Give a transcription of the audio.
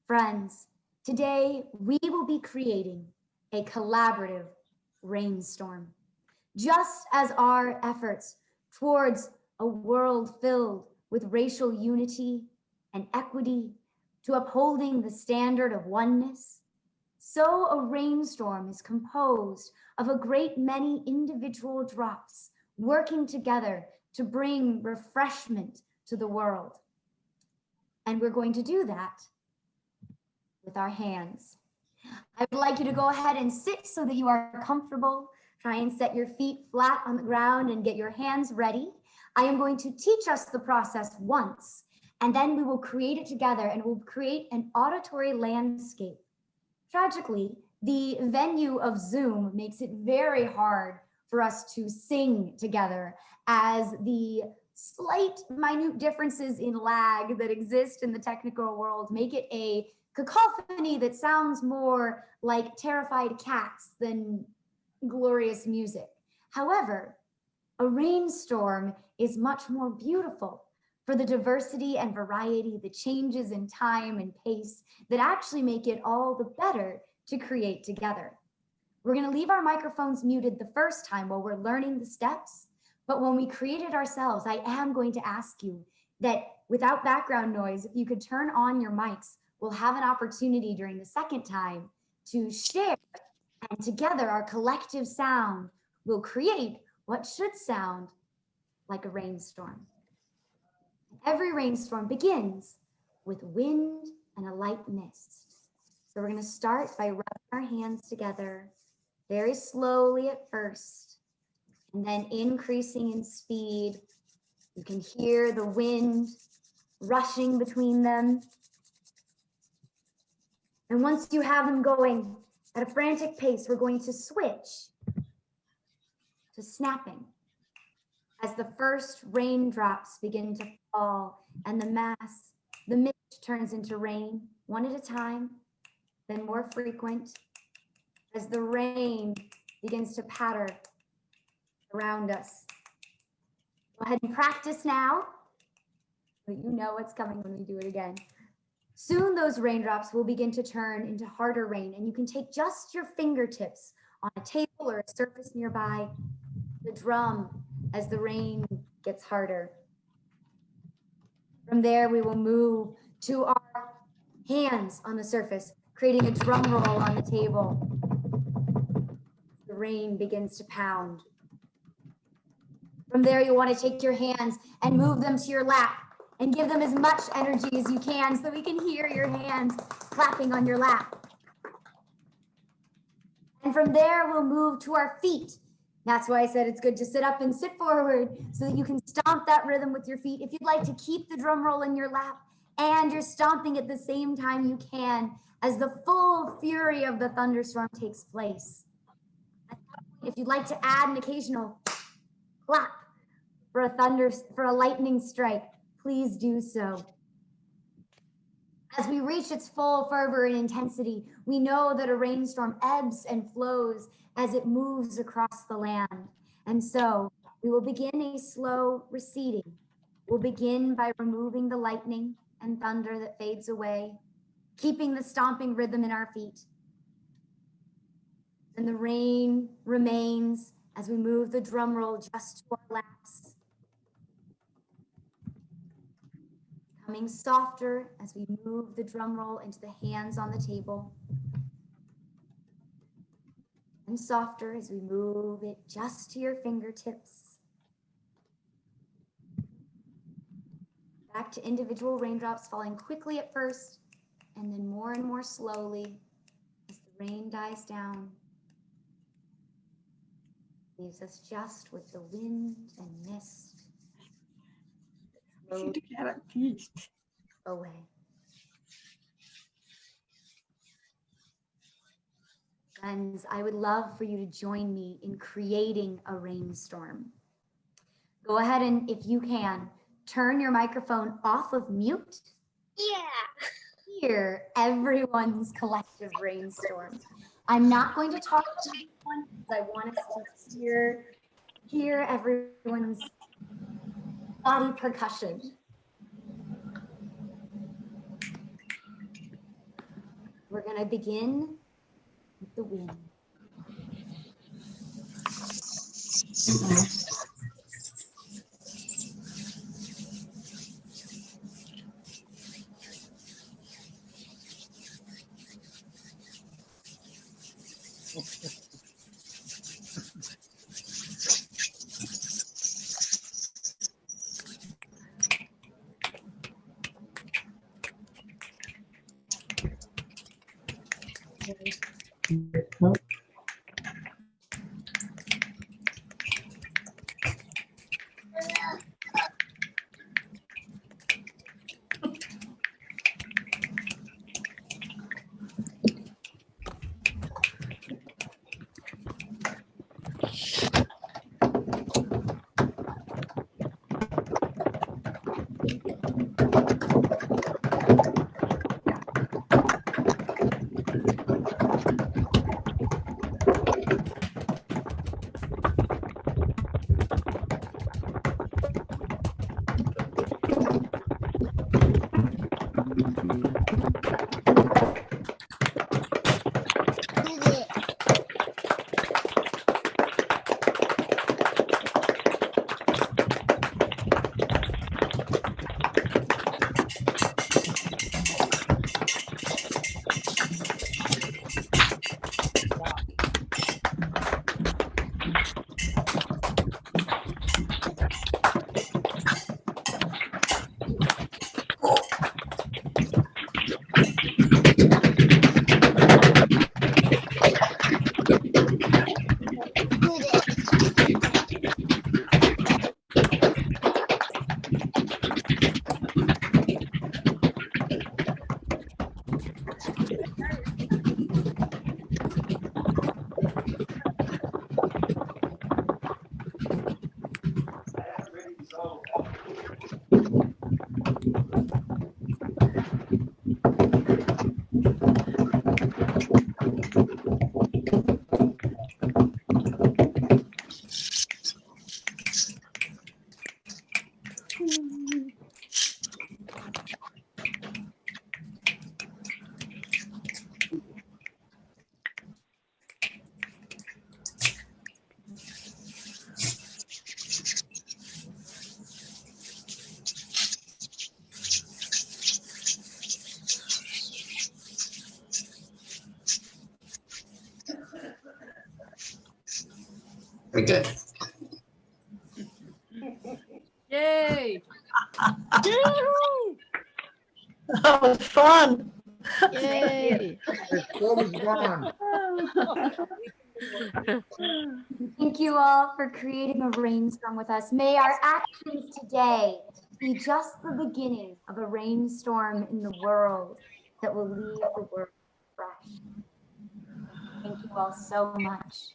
Friends, today we will be creating a collaborative rainstorm. Just as our efforts towards a world filled with racial unity and equity to upholding the standard of oneness, so a rainstorm is composed of a great many individual drops working together to bring refreshment to the world. And we're going to do that with our hands. I would like you to go ahead and sit so that you are comfortable. Try and set your feet flat on the ground and get your hands ready. I am going to teach us the process once, and then we will create it together and we'll create an auditory landscape. Tragically, the venue of Zoom makes it very hard for us to sing together, as the slight minute differences in lag that exist in the technical world make it a cacophony that sounds more like terrified cats than glorious music. However, a rainstorm is much more beautiful for the diversity and variety, the changes in time and pace that actually make it all the better to create together. We're going to leave our microphones muted the first time while we're learning the steps, but when we create it ourselves, I am going to ask you that without background noise, if you could turn on your mics, we'll have an opportunity during the second time to share, and together our collective sound will create what should sound like a rainstorm. Every rainstorm begins with wind and a light mist. So we're going to start by rubbing our hands together very slowly at first, and then increasing in speed. You can hear the wind rushing between them. And once you have them going at a frantic pace, we're going to switch to snapping. As the first raindrops begin to fall and the mist turns into rain, one at a time, then more frequent, as the rain begins to patter around us. Go ahead and practice now, so that you know what's coming when we do it again. Soon those raindrops will begin to turn into harder rain, and you can take just your fingertips on a table or a surface nearby, the drum as the rain gets harder. From there, we will move to our hands on the surface, creating a drum roll on the table. The rain begins to pound. From there, you'll want to take your hands and move them to your lap and give them as much energy as you can so that we can hear your hands clapping on your lap. And from there, we'll move to our feet. That's why I said it's good to sit up and sit forward so that you can stomp that rhythm with your feet. If you'd like to keep the drum roll in your lap and you're stomping at the same time, you can, as the full fury of the thunderstorm takes place. If you'd like to add an occasional clap for a lightning strike, please do so. As we reach its full fervor and intensity, we know that a rainstorm ebbs and flows as it moves across the land. And so we will begin a slow receding. We'll begin by removing the lightning and thunder that fades away, keeping the stomping rhythm in our feet. And the rain remains as we move the drum roll just to our laps. Becoming softer as we move the drum roll into the hands on the table. And softer as we move it just to your fingertips. Back to individual raindrops falling quickly at first, and then more and more slowly as the rain dies down. Leaves us just with the wind and mist. Away. Friends, I would love for you to join me in creating a rainstorm. Go ahead and, if you can, turn your microphone off of mute. Yeah. Hear everyone's collective rainstorm. I'm not going to talk to everyone because I want us to hear everyone's body percussion. we're going to begin with the wind. Very good. Yay! That was fun. Yay! Thank you all for creating a rainstorm with us. May our actions today be just the beginning of a rainstorm in the world that will leave the world fresh. Thank you all so much.